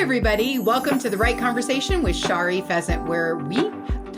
everybody. Welcome to The Right Conversation with Cheri Pheasant, where we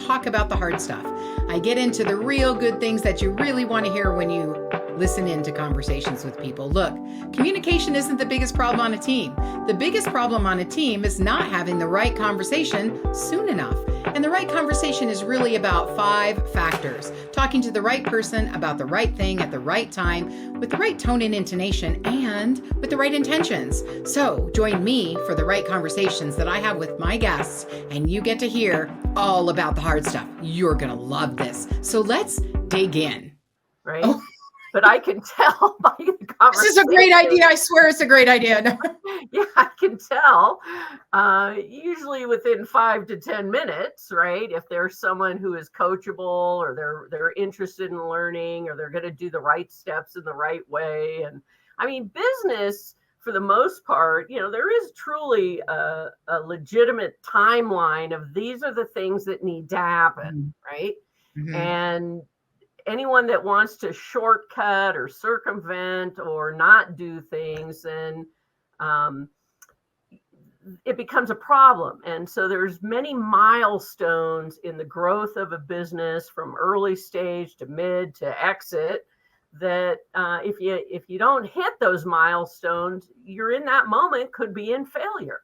talk about the hard stuff. I get into the real good things that you really want to hear when you listen into conversations with people. Look, communication isn't the biggest problem on a team. The biggest problem on a team is not having the right conversation soon enough. And the right conversation is really about 5 factors. Talking to the right person about the right thing at the right time, with the right tone and intonation, and with the right intentions. So join me for the right conversations that I have with my guests, and you get to hear all about the hard stuff. You're going to love this. So let's dig in. Right? Oh. But I can tell by the conversation. This is a great idea. I swear it's a great idea. No. Yeah, I can tell. Usually within 5 to 10 minutes, right? If there's someone who is coachable, or they're interested in learning, or they're going to do the right steps in the right way. And I mean, business, for the most part, there is truly a legitimate timeline of these are the things that need to happen, right? Mm-hmm. And anyone that wants to shortcut or circumvent or not do things, then it becomes a problem. And so there's many milestones in the growth of a business, from early stage to mid to exit, that if you don't hit those milestones, you're in that moment could be in failure,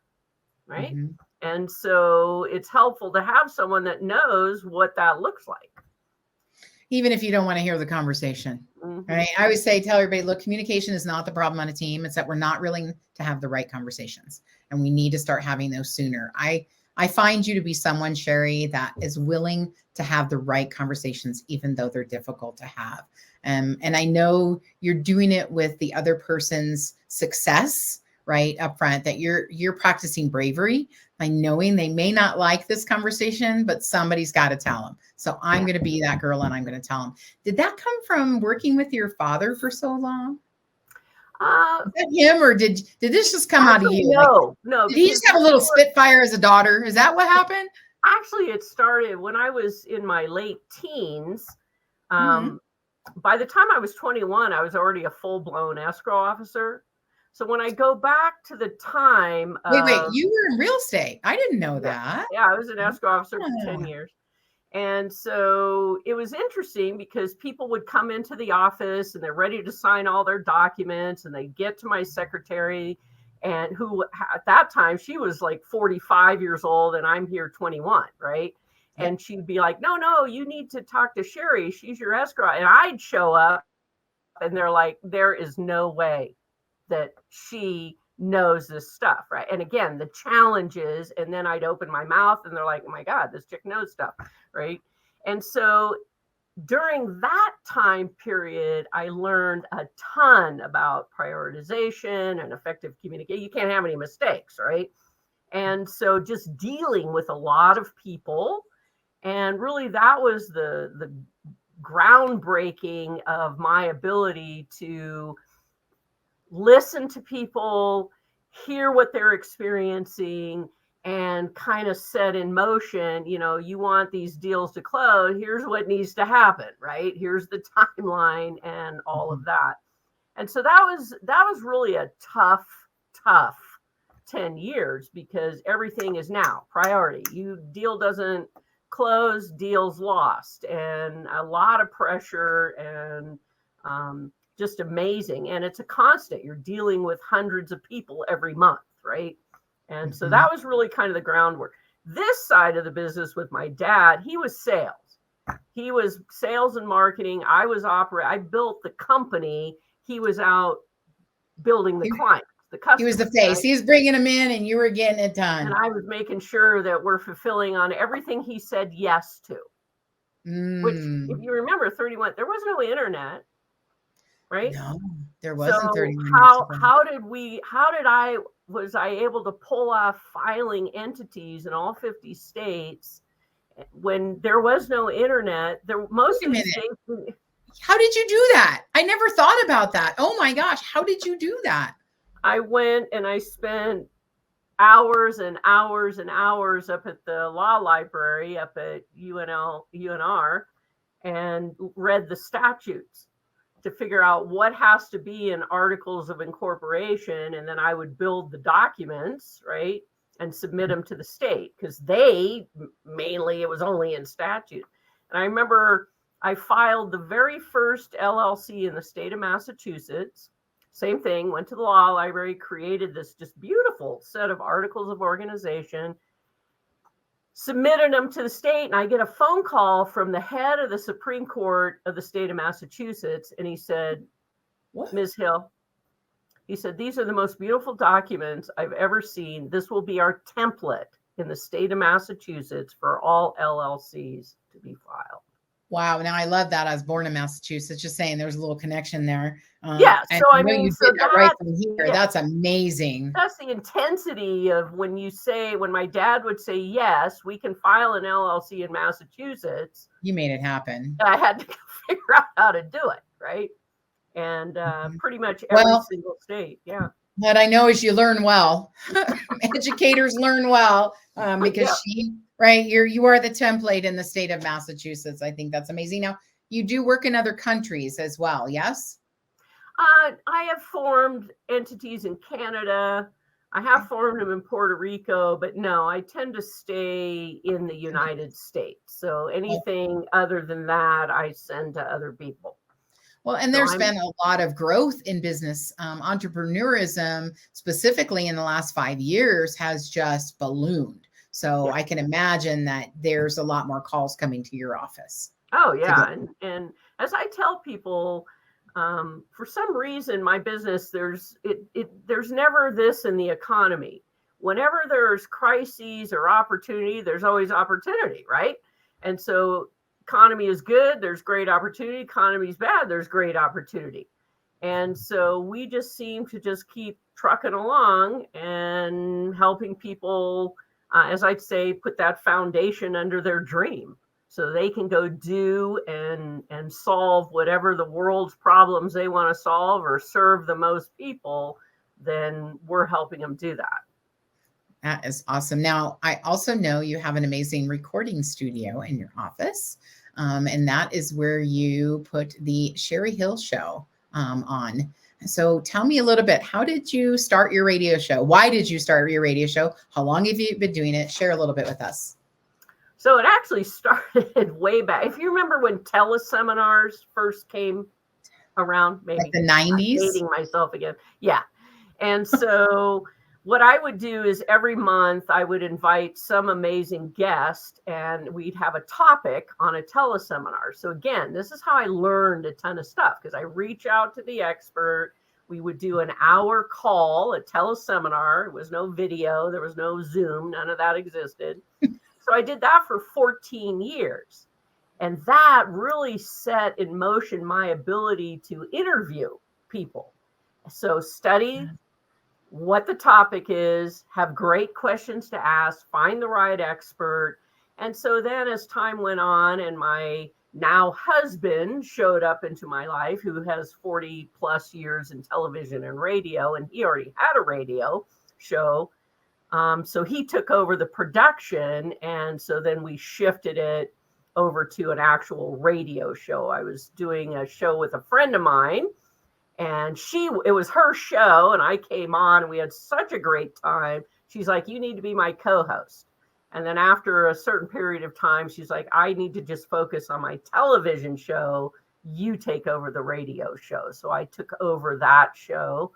right? Mm-hmm. And so it's helpful to have someone that knows what that looks like. Even if you don't want to hear the conversation, right? I always tell everybody, look, communication is not the problem on a team. It's that we're not willing to have the right conversations, and we need to start having those sooner. I find you to be someone, Cheri, that is willing to have the right conversations, even though they're difficult to have. And I know you're doing it with the other person's success, right up front, that you're practicing bravery by knowing they may not like this conversation, but somebody's got to tell them. So I'm going to be that girl, and I'm going to tell them. Did that come from working with your father for so long? Is that him, or did this just come out of you? No. Did he just have a little spitfire as a daughter? Is that what happened? Actually, it started when I was in my late teens. By the time I was 21, I was already a full-blown escrow officer. So when I go back to the time, wait, you were in real estate. I didn't know that. Yeah, I was an escrow officer for 10 years. And so it was interesting because people would come into the office and they're ready to sign all their documents, and they get to my secretary, and who at that time, she was like 45 years old and I'm here 21, right? Yep. And she'd be like, no, you need to talk to Cheri. She's your escrow. And I'd show up and they're like, there is no way that she knows this stuff, right? And again, the challenges, and then I'd open my mouth and they're like, oh my God, this chick knows stuff, right? And so during that time period, I learned a ton about prioritization and effective communication. You can't have any mistakes, right? And so just dealing with a lot of people, and really that was the groundbreaking of my ability to listen to people, hear what they're experiencing, and kind of set in motion, you want these deals to close, here's what needs to happen, right? Here's the timeline and all of that. And so that was really a tough 10 years, because everything is now priority. Deal doesn't close, deal's lost, and a lot of pressure, and just amazing. And it's a constant. You're dealing with hundreds of people every month, right? And so that was really kind of the groundwork. This side of the business with my dad, he was sales. He was sales and marketing. I was I built the company. He was out building the clients, the customers. He was the face. Right? He was bringing them in, and you were getting it done. And I was making sure that we're fulfilling on everything he said yes to. Which, if you remember, 31, there was no internet. Right? No, there wasn't. So 30 minutes was I able to pull off filing entities in all 50 states when there was no internet? Most of the states. How did you do that? I never thought about that. Oh my gosh, how did you do that? I went and I spent hours and hours and hours up at the law library up at UNR and read the statutes to figure out what has to be in articles of incorporation. And then I would build the documents, right? and submit them to the state, because they mainly, it was only in statute. And I remember I filed the very first LLC in the state of Massachusetts. Same thing, went to the law library, created this just beautiful set of articles of organization, submitted them to the state, and I get a phone call from the head of the Supreme Court of the state of Massachusetts, and he said, What? Ms. Hill, he said, these are the most beautiful documents I've ever seen. This will be our template in the state of Massachusetts for all LLCs to be filed. Wow. Now I love that. I was born in Massachusetts, just saying there's a little connection there. Yeah. And So I know mean, you so did that right that, from here. yeah, That's amazing. that's the intensity of when you say, when my dad would say, yes, we can file an LLC in Massachusetts. You made it happen. I had to figure out how to do it. Right. And pretty much every single state. Yeah. What I know is you learn well. Educators learn well because right, you are the template in the state of Massachusetts. I think that's amazing. Now, you do work in other countries as well, yes? I have formed entities in Canada. I have formed them in Puerto Rico, but no, I tend to stay in the United States. So anything other than that, I send to other people. Well, and there's been a lot of growth in business. Entrepreneurism, specifically in the last 5 years, has just ballooned. So I can imagine that there's a lot more calls coming to your office. Oh, yeah. And as I tell people, for some reason, my business, there's never this in the economy. Whenever there's crises or opportunity, there's always opportunity, right? And so economy is good, there's great opportunity. Economy is bad, there's great opportunity. And so we just seem to just keep trucking along and helping people, as I'd say, put that foundation under their dream so they can go do and solve whatever the world's problems they want to solve or serve the most people. Then we're helping them do that. That is awesome. Now, I also know you have an amazing recording studio in your office. And that is where you put the Cheri Hill show on. So tell me a little bit, how did you start your radio show? Why did you start your radio show? How long have you been doing it? Share a little bit with us. So it actually started way back. If you remember when teleseminars first came around, maybe like the 90s. I'm dating myself again. Yeah. And so what I would do is every month I would invite some amazing guest and we'd have a topic on a teleseminar. So again, this is how I learned a ton of stuff, because I reach out to the expert. We would do an hour call, a teleseminar. It was no video. There was no Zoom. None of that existed. So I did that for 14 years. And that really set in motion my ability to interview people. So study what the topic is, have great questions to ask, find the right expert. And so then as time went on and my now husband showed up into my life, who has 40 plus years in television and radio, and he already had a radio show. So he took over the production. And so then we shifted it over to an actual radio show. I was doing a show with a friend of mine, and it was her show, and I came on, and we had such a great time. She's like, you need to be my co-host. And then after a certain period of time, she's like, I need to just focus on my television show. You take over the radio show. So I took over that show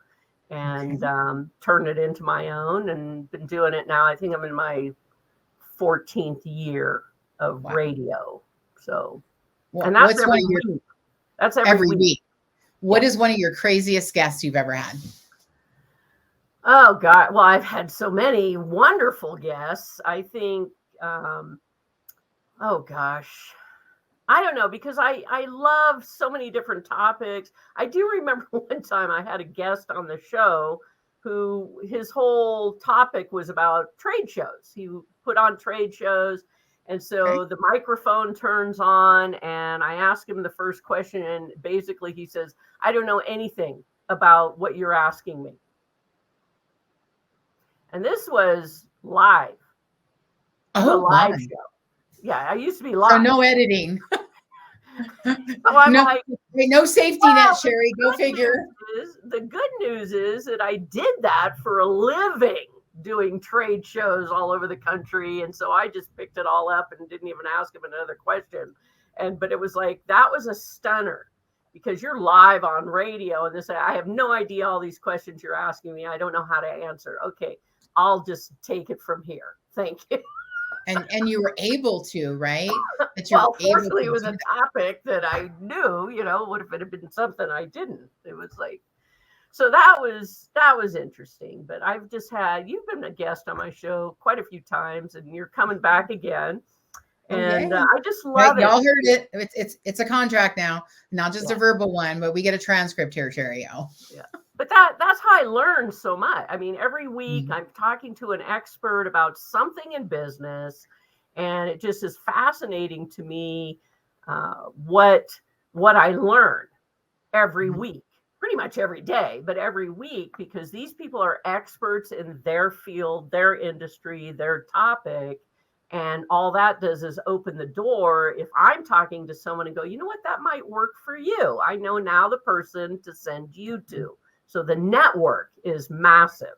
and turned it into my own, and been doing it now. I think I'm in my 14th year of radio. So, and that's every week. That's every week. What is one of your craziest guests you've ever had? Oh, God. Well, I've had so many wonderful guests. I think, oh, gosh. I don't know, because I love so many different topics. I do remember one time I had a guest on the show who his whole topic was about trade shows. He put on trade shows. And so the microphone turns on and I ask him the first question. And basically he says, I don't know anything about what you're asking me. And this was live. Oh, live show. Yeah, I used to be live. So no editing. So I'm no safety net, Cheri. Go figure. The good news is that I did that for a living. doing trade shows all over the country. And so I just picked it all up and didn't even ask him another question. But it was like, that was a stunner, because you're live on radio and I have no idea all these questions you're asking me. I don't know how to answer. Okay, I'll just take it from here. Thank you. And you were able to, right? Well, fortunately, it was a topic that I knew, what if it had been something I didn't? It was like, so that was interesting. But you've been a guest on my show quite a few times, and you're coming back again. And I just love it. Y'all heard it. It's a contract now, not just a verbal one, but we get a transcript here, Cheri. Yeah. But that's how I learned so much. I mean, every week I'm talking to an expert about something in business, and it just is fascinating to me what I learn every week, pretty much every day, but every week, because these people are experts in their field, their industry, their topic. And all that does is open the door. If I'm talking to someone and go, you know what, that might work for you, I know now the person to send you to. So the network is massive.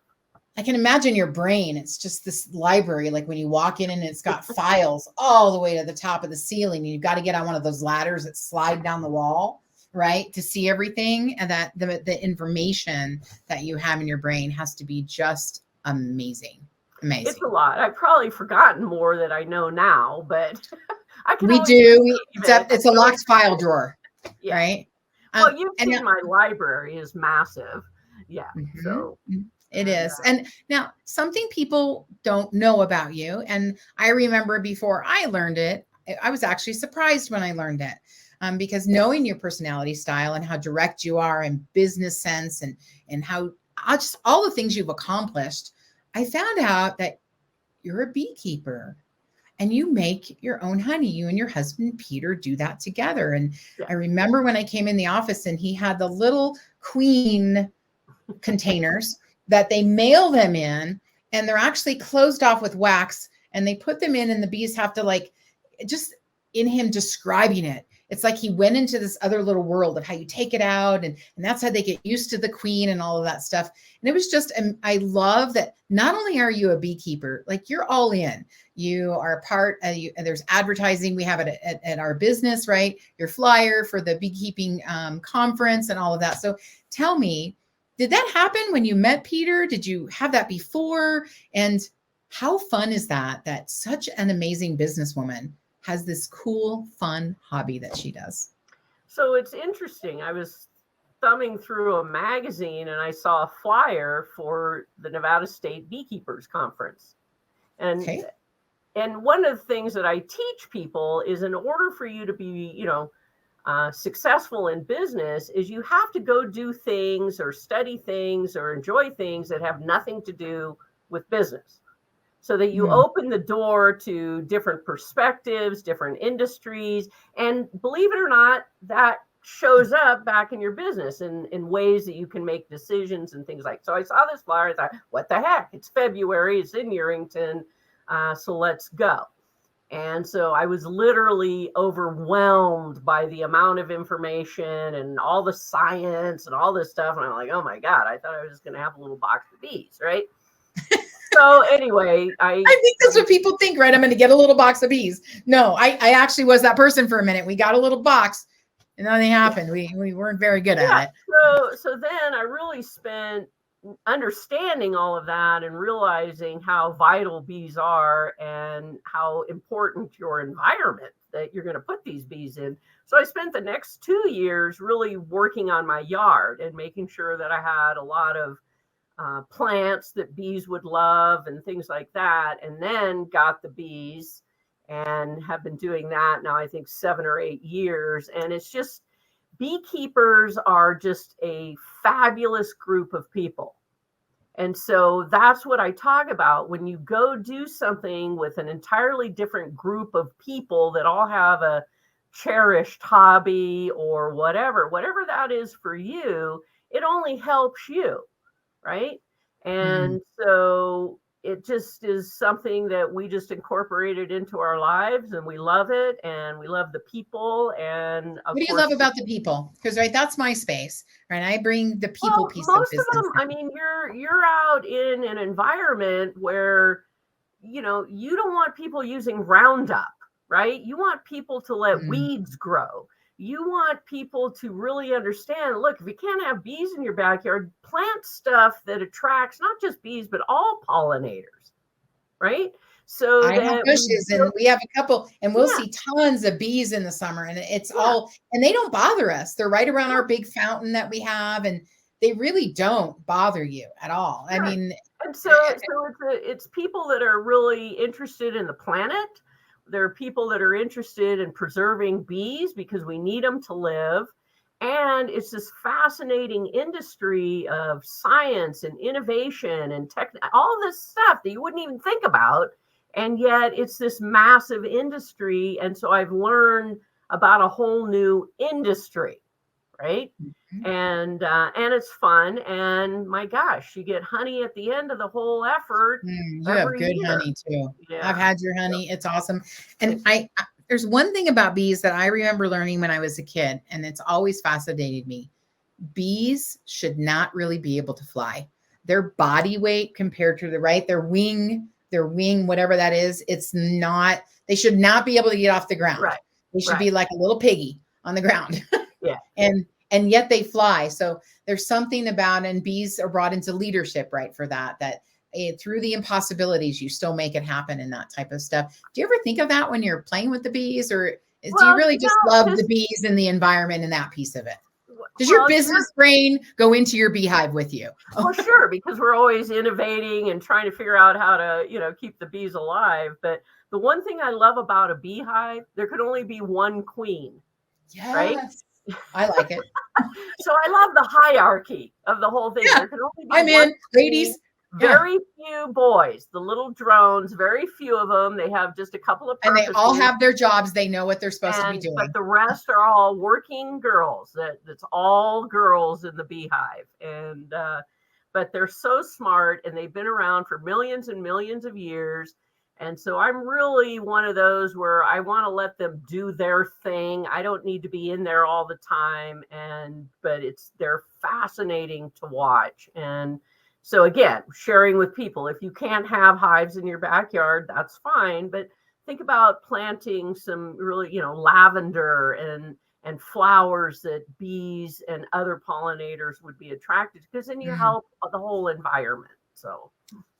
I can imagine your brain. It's just this library, like when you walk in and it's got files all the way to the top of the ceiling. You've got to get on one of those ladders that slide down the wall, right, to see everything. And that the information that you have in your brain has to be just amazing. Amazing. It's a lot. I've probably forgotten more that I know now, but I can. It's a locked file drawer, right? Well, you've seen my library is massive. Yeah. So it is. And now something people don't know about you, and I remember before I learned it, I was actually surprised when I learned it, because knowing your personality style and how direct you are in business sense and how just all the things you've accomplished, I found out that you're a beekeeper. And you make your own honey. You and your husband, Peter, do that together. And I remember when I came in the office and he had the little queen containers that they mail them in, and they're actually closed off with wax, and they put them in, and the bees have to, just in him describing it, it's like he went into this other little world of how you take it out. And that's how they get used to the queen and all of that stuff. And it was just, I love that not only are you a beekeeper, like you're all in, you are a part, and there's advertising. We have it at our business, right? Your flyer for the beekeeping conference and all of that. So tell me, did that happen when you met Peter? Did you have that before? And how fun is that such an amazing businesswoman has this cool, fun hobby that she does? So it's interesting. I was thumbing through a magazine and I saw a flyer for the Nevada State Beekeepers Conference. And one of the things that I teach people is, in order for you to be, successful in business, is you have to go do things or study things or enjoy things that have nothing to do with business, so that you open the door to different perspectives, different industries. And believe it or not, that shows up back in your business in ways that you can make decisions and things like. So I saw this flyer, I thought, what the heck? It's February, it's in Yerington, so let's go. And so I was literally overwhelmed by the amount of information and all the science and all this stuff. And I'm like, oh my God, I thought I was just going to have a little box of bees, right? So anyway, I think that's what people think, right? I'm going to get a little box of bees. No, I actually was that person for a minute. We got a little box and nothing happened. We weren't very good at it. So then I really spent understanding all of that and realizing how vital bees are and how important your environment that you're going to put these bees in. So I spent the next 2 years really working on my yard and making sure that I had a lot of plants that bees would love and things like that, and then got the bees and have been doing that now, I think 7 or 8 years. And it's just, beekeepers are just a fabulous group of people. And so that's what I talk about. When you go do something with an entirely different group of people that all have a cherished hobby or whatever that is for you, it only helps you. Right. And so it just is something that we just incorporated into our lives, and we love it, and we love the people. And of What do you course, love about the people? Because right, that's my space, right? I bring the people piece of most business. of them, I mean, you're out in an environment where, you don't want people using Roundup, right? You want people to let weeds grow. You want people to really understand, look, if you can't have bees in your backyard, plant stuff that attracts not just bees, but all pollinators, right? So I have bushes, and we have a couple, and we'll see tons of bees in the summer, and it's all, and they don't bother us. They're right around our big fountain that we have, and they really don't bother you at all. I mean, and so it's people that are really interested in the planet. There are people that are interested in preserving bees because we need them to live. And it's this fascinating industry of science and innovation and all this stuff that you wouldn't even think about. And yet it's this massive industry. And so I've learned about a whole new industry, right? And it's fun. And my gosh, you get honey at the end of the whole effort. You have good honey too. Yeah. I've had your honey. It's awesome. And there's one thing about bees that I remember learning when I was a kid, and it's always fascinated me. Bees should not really be able to fly. Their body weight compared to their wing, whatever that is, they should not be able to get off the ground. Right. They should be like a little piggy on the ground. Yeah. And yet they fly. So there's something about, and bees are brought into leadership, right? For that through the impossibilities, you still make it happen and that type of stuff. Do you ever think of that when you're playing with the bees, or do you really just love the bees and the environment and that piece of it? Does your business brain go into your beehive with you? Well, sure, because we're always innovating and trying to figure out how to, keep the bees alive. But the one thing I love about a beehive, there could only be one queen. Yes. Right? I like it. So I love the hierarchy of the whole thing. Yeah. There can only be I'm in, ladies. Very few boys, the little drones, very few of them. They have just a couple of purposes. And they all have their jobs. They know what they're supposed to be doing. But the rest are all working girls. That's all girls in the beehive. And but they're so smart, and they've been around for millions and millions of years. And so I'm really one of those where I want to let them do their thing. I don't need to be in there all the time. But they're fascinating to watch. And so again, sharing with people, if you can't have hives in your backyard, that's fine. But think about planting some really, lavender and flowers that bees and other pollinators would be attracted to, because then you help the whole environment. So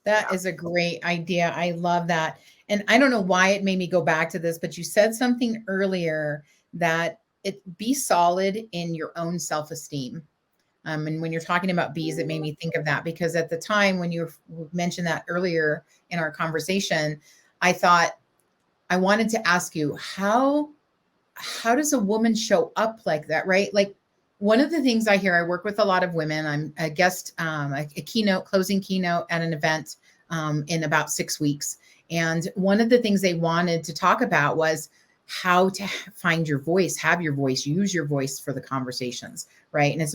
that is a great idea. I love that. And I don't know why it made me go back to this, but you said something earlier that be solid in your own self-esteem. And when you're talking about bees, it made me think of that, because at the time when you mentioned that earlier in our conversation, I thought I wanted to ask you, how does a woman show up like that, right? Like, one of the things I hear, I work with a lot of women. I'm a guest, a closing keynote at an event in about 6 weeks. And one of the things they wanted to talk about was how to find your voice, have your voice, use your voice for the conversations, right? And it's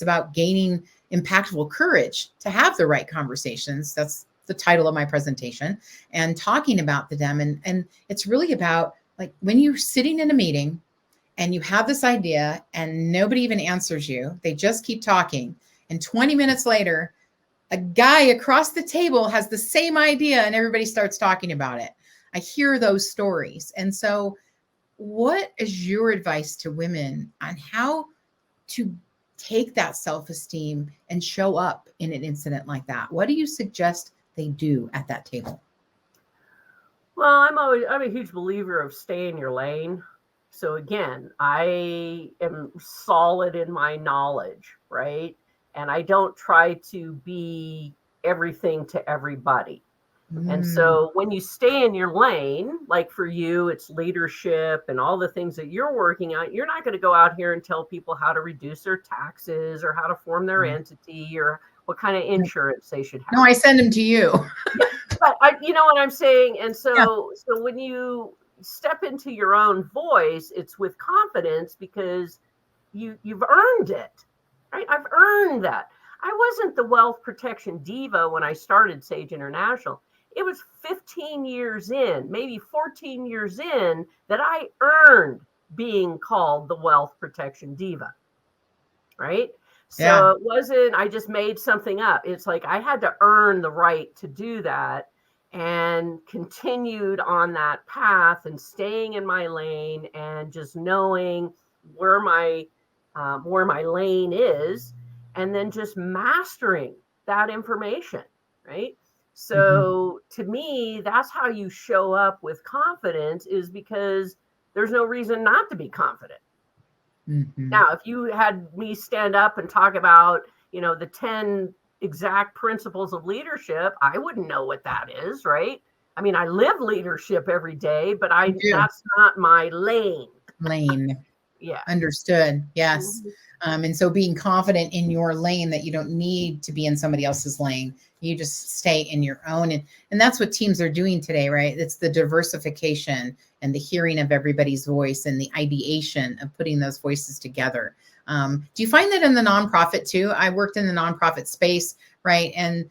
about gaining impactful courage to have the right conversations. That's the title of my presentation, and talking about them. And it's really about, like, when you're sitting in a meeting and you have this idea and nobody even answers you, they just keep talking. And 20 minutes later, a guy across the table has the same idea and everybody starts talking about it. I hear those stories. And so what is your advice to women on how to take that self-esteem and show up in an incident like that? What do you suggest they do at that table? Well, I'm a huge believer of stay in your lane. So again, I am solid in my knowledge, right? And I don't try to be everything to everybody. And so when you stay in your lane, like for you, it's leadership and all the things that you're working on. You're not going to go out here and tell people how to reduce their taxes or how to form their entity or what kind of insurance they should have. No, I send them to you. But you know what I'm saying? And so when you step into your own voice, it's with confidence, because you've earned it, right? I've earned that. I wasn't the wealth protection diva when I started Sage International. It was 15 years in, maybe 14 years in, that I earned being called the wealth protection diva, right? Yeah. So it wasn't, I just made something up. It's like I had to earn the right to do that, and continued on that path and staying in my lane and just knowing where my lane is, and then just mastering that information, right? So to me, that's how you show up with confidence, is because there's no reason not to be confident. Now, if you had me stand up and talk about, the 10 exact principles of leadership, I wouldn't know what that is, right? I mean, I live leadership every day, but that's not my lane. Yeah. Understood. Yes. And so being confident in your lane, that you don't need to be in somebody else's lane. You just stay in your own. And that's what teams are doing today, right? It's the diversification and the hearing of everybody's voice and the ideation of putting those voices together. Do you find that in the nonprofit too? I worked in the nonprofit space, right? And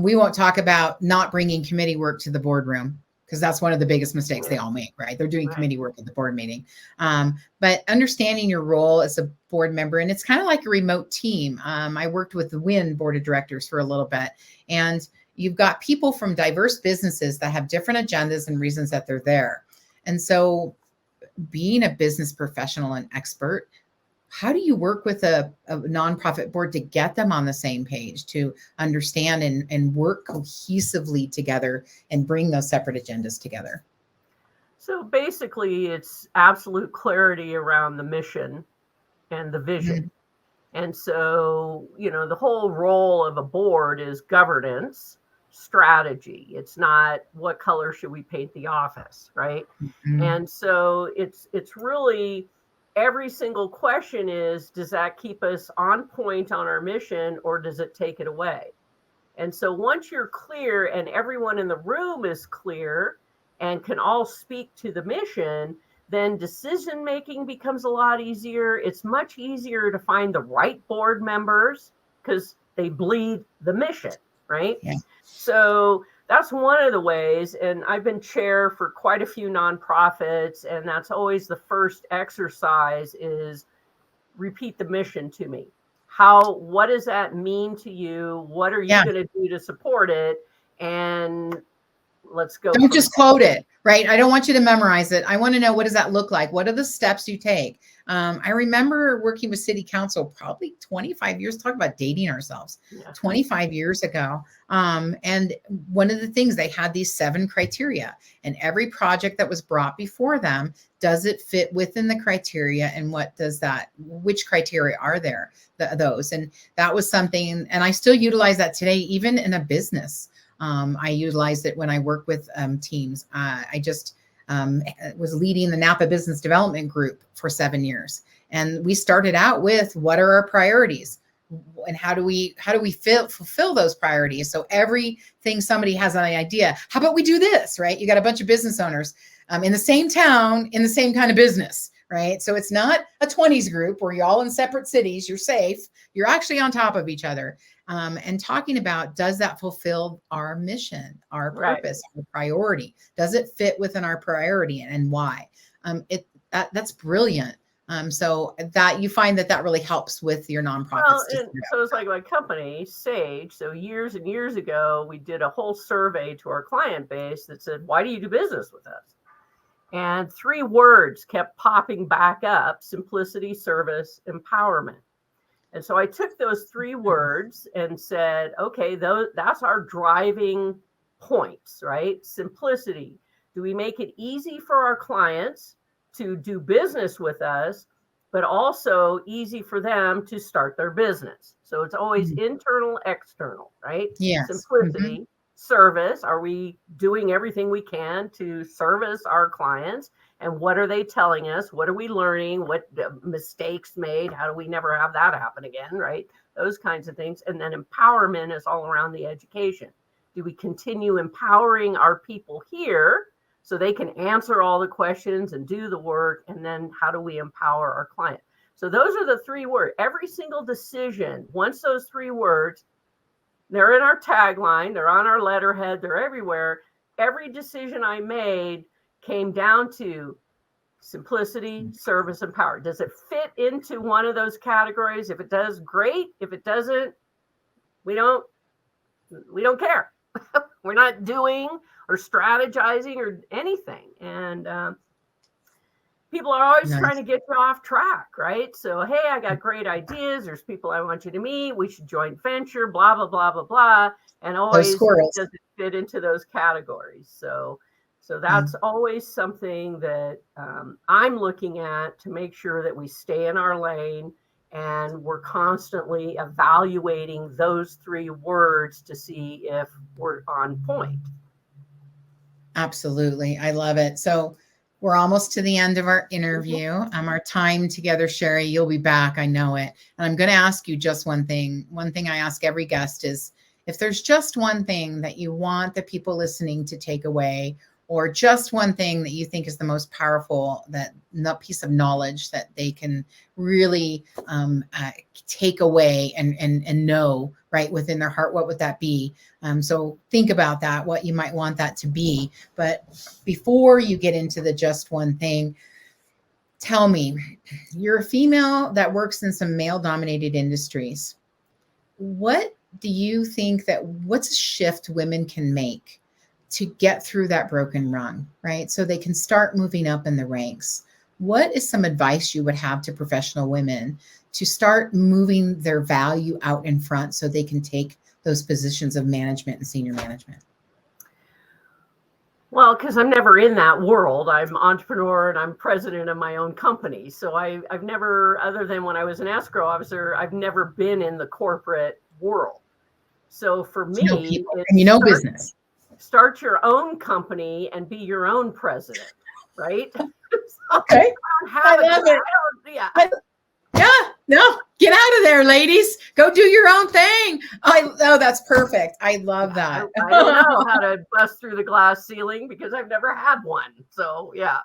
we won't talk about not bringing committee work to the boardroom, because that's one of the biggest mistakes they all make, right? They're doing committee work at the board meeting. But understanding your role as a board member, and it's kind of like a remote team. I worked with the WIN board of directors for a little bit, and you've got people from diverse businesses that have different agendas and reasons that they're there. And so being a business professional and expert, how do you work with a nonprofit board to get them on the same page, to understand and work cohesively together and bring those separate agendas together? So basically, it's absolute clarity around the mission and the vision. And so, the whole role of a board is governance, strategy. It's not what color should we paint the office, right? And so it's really, every single question is, does that keep us on point on our mission, or does it take it away? And so once you're clear and everyone in the room is clear and can all speak to the mission, then decision making becomes a lot easier. It's much easier to find the right board members because they bleed the mission, right? Yeah. So that's one of the ways. And I've been chair for quite a few nonprofits, and that's always the first exercise, is repeat the mission to me. What does that mean to you? What are you going to do to support it? And let's go. Don't just quote it, right? I don't want you to memorize it. I want to know, what does that look like? What are the steps you take? I remember working with city council probably 25 years, talk about dating ourselves, 25 years ago. And one of the things, they had these 7 criteria, and every project that was brought before them, does it fit within the criteria? And which criteria are there, those? And that was something, and I still utilize that today, even in a business. I utilized it when I work with teams. I just was leading the Napa Business Development Group for 7 years. And we started out with, what are our priorities? And how do we fulfill those priorities? So everything, somebody has an idea. How about we do this, right? You got a bunch of business owners in the same town, in the same kind of business, right? So it's not a 20s group where you're all in separate cities, you're safe, you're actually on top of each other. And talking about, does that fulfill our mission, our purpose, our priority? Does it fit within our priority, and why? That's brilliant. So that you find that really helps with your nonprofits. Well, so it's like my company, Sage. So years and years ago, we did a whole survey to our client base that said, why do you do business with us? And 3 words kept popping back up: simplicity, service, empowerment. And so I took those 3 words and said, okay, that's our driving points, right? Simplicity. Do we make it easy for our clients to do business with us, but also easy for them to start their business? So it's always internal, external, right? Yes. Simplicity. Service. Are we doing everything we can to service our clients? And what are they telling us? What are we learning? What mistakes made? How do we never have that happen again, right? Those kinds of things. And then empowerment is all around the education. Do we continue empowering our people here so they can answer all the questions and do the work? And then how do we empower our client? So those are the 3 words. Every single decision, once those 3 words, they're in our tagline, they're on our letterhead, they're everywhere. Every decision I made came down to simplicity, service, and power. Does it fit into one of those categories? If it does, great. If it doesn't, we don't care. We're not doing or strategizing or anything. And people are always trying to get you off track, right? So, hey, I got great ideas. There's people I want you to meet. We should joint venture, blah, blah, blah, blah, blah. And always doesn't fit into those categories. So that's always something that I'm looking at to make sure that we stay in our lane, and we're constantly evaluating those 3 words to see if we're on point. Absolutely. I love it. So we're almost to the end of our interview. Our time together, Cheri, you'll be back. I know it. And I'm going to ask you just one thing. One thing I ask every guest is, if there's just one thing that you want the people listening to take away, or just one thing that you think is the most powerful, that piece of knowledge that they can really take away and know right within their heart, what would that be? So think about that, what you might want that to be. But before you get into the just one thing, tell me, you're a female that works in some male-dominated industries. What do you think what's a shift women can make to get through that broken rung, right? So they can start moving up in the ranks. What is some advice you would have to professional women to start moving their value out in front so they can take those positions of management and senior management? Well, because I'm never in that world. I'm an entrepreneur and I'm president of my own company. So I've never, other than when I was an escrow officer, I've never been in the corporate world. So for me, it's business. Start your own company and be your own president, right? Okay. I love it. No, get out of there, ladies. Go do your own thing. That's perfect. I love that. I don't know how to bust through the glass ceiling because I've never had one. So yeah.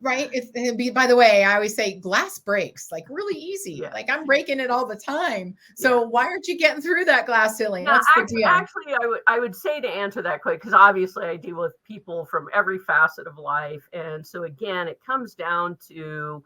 Right. It'd be, by the way, I always say glass breaks like really easy. Yeah. Like I'm breaking it all the time. So why aren't you getting through that glass ceiling? No, actually, I would say, to answer that quick, because obviously I deal with people from every facet of life. And so again, it comes down to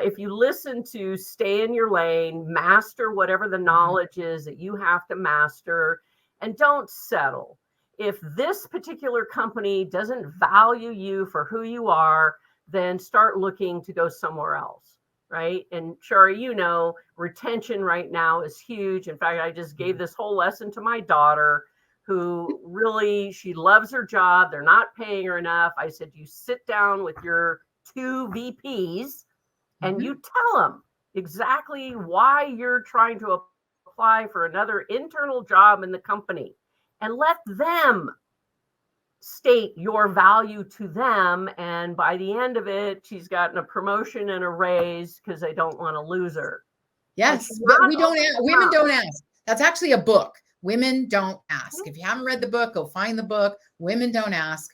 if you listen to stay in your lane, master whatever the knowledge is that you have to master, and don't settle. If this particular company doesn't value you for who you are, then start looking to go somewhere else, right? And Cheri, retention right now is huge. In fact, I just gave this whole lesson to my daughter, who really, she loves her job. They're not paying her enough. I said, you sit down with your 2 VPs and you tell them exactly why you're trying to apply for another internal job in the company, and let them state your value to them. And by the end of it, she's gotten a promotion and a raise because they don't want to lose her. Yes, but women don't ask. That's actually a book. Women don't ask. If you haven't read the book, go find the book. Women don't ask.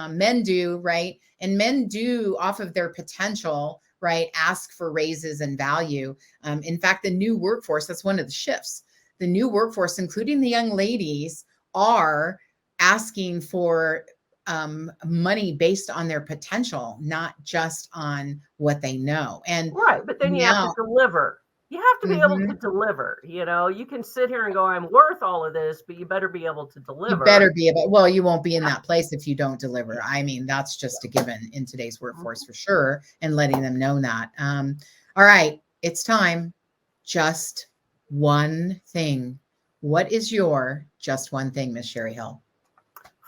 Men do, right? And men do, off of their potential, right, ask for raises and value. In fact, the new workforce, that's one of the shifts. The new workforce, including the young ladies, are asking for money based on their potential, not just on what they know. And right, but then you have to deliver. You have to be able to deliver. You can sit here and go, I'm worth all of this, but you better be able to deliver. You better be able. Well, you won't be in that place if you don't deliver. I mean, that's just a given in today's workforce for sure, and letting them know that. All right, it's time. Just one thing. What is your just one thing, Miss Cheri Hill?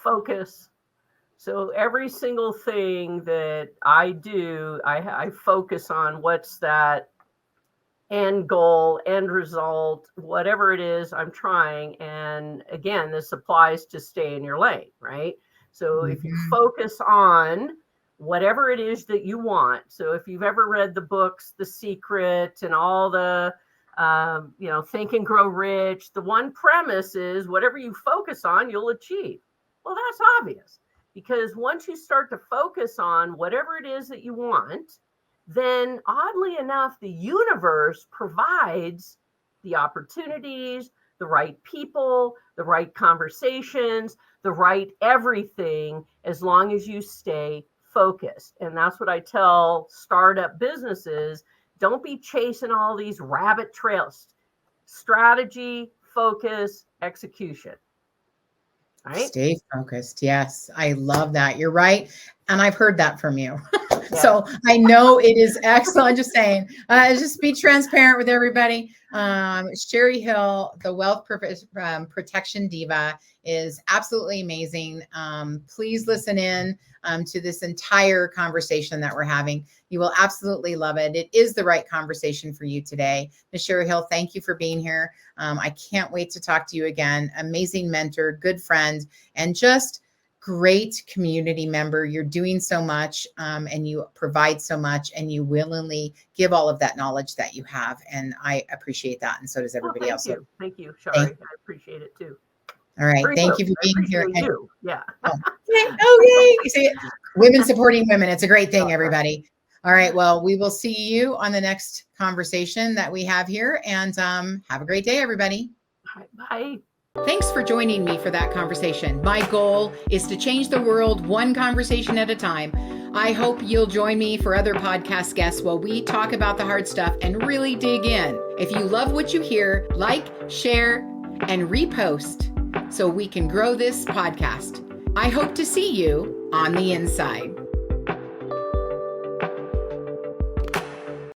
Focus. So every single thing that I do, I focus on what's that end goal, end result, whatever it is I'm trying. And again, this applies to stay in your lane, right? So if you focus on whatever it is that you want. So if you've ever read the books, The Secret and all the, Think and Grow Rich, the one premise is whatever you focus on, you'll achieve. Well, that's obvious, because once you start to focus on whatever it is that you want, then oddly enough, the universe provides the opportunities, the right people, the right conversations, the right everything, as long as you stay focused. And that's what I tell startup businesses. Don't be chasing all these rabbit trails. Strategy, focus, execution. Right? Stay focused. Yes, I love that. You're right. And I've heard that from you. Yeah. So I know it is excellent. Just saying, just be transparent with everybody. Cheri Hill, the wealth protection diva, is absolutely amazing. Please listen in to this entire conversation that we're having. You will absolutely love it. It is the right conversation for you today. Ms. Cheri Hill, thank you for being here. I can't wait to talk to you again. Amazing mentor, good friend, and just great community member. You're doing so much, and you provide so much, and you willingly give all of that knowledge that you have. And I appreciate that. And so does everybody else. Thank you, Cheri. I appreciate it too. All right. Thank you for being here. You. Yeah. Oh, yay. See, women supporting women. It's a great thing, everybody. All right. Well, we will see you on the next conversation that we have here. And have a great day, everybody. All right, bye. Thanks for joining me for that conversation. My goal is to change the world one conversation at a time. I hope you'll join me for other podcast guests while we talk about the hard stuff and really dig in. If you love what you hear, like, share, and repost so we can grow this podcast. I hope to see you on the inside.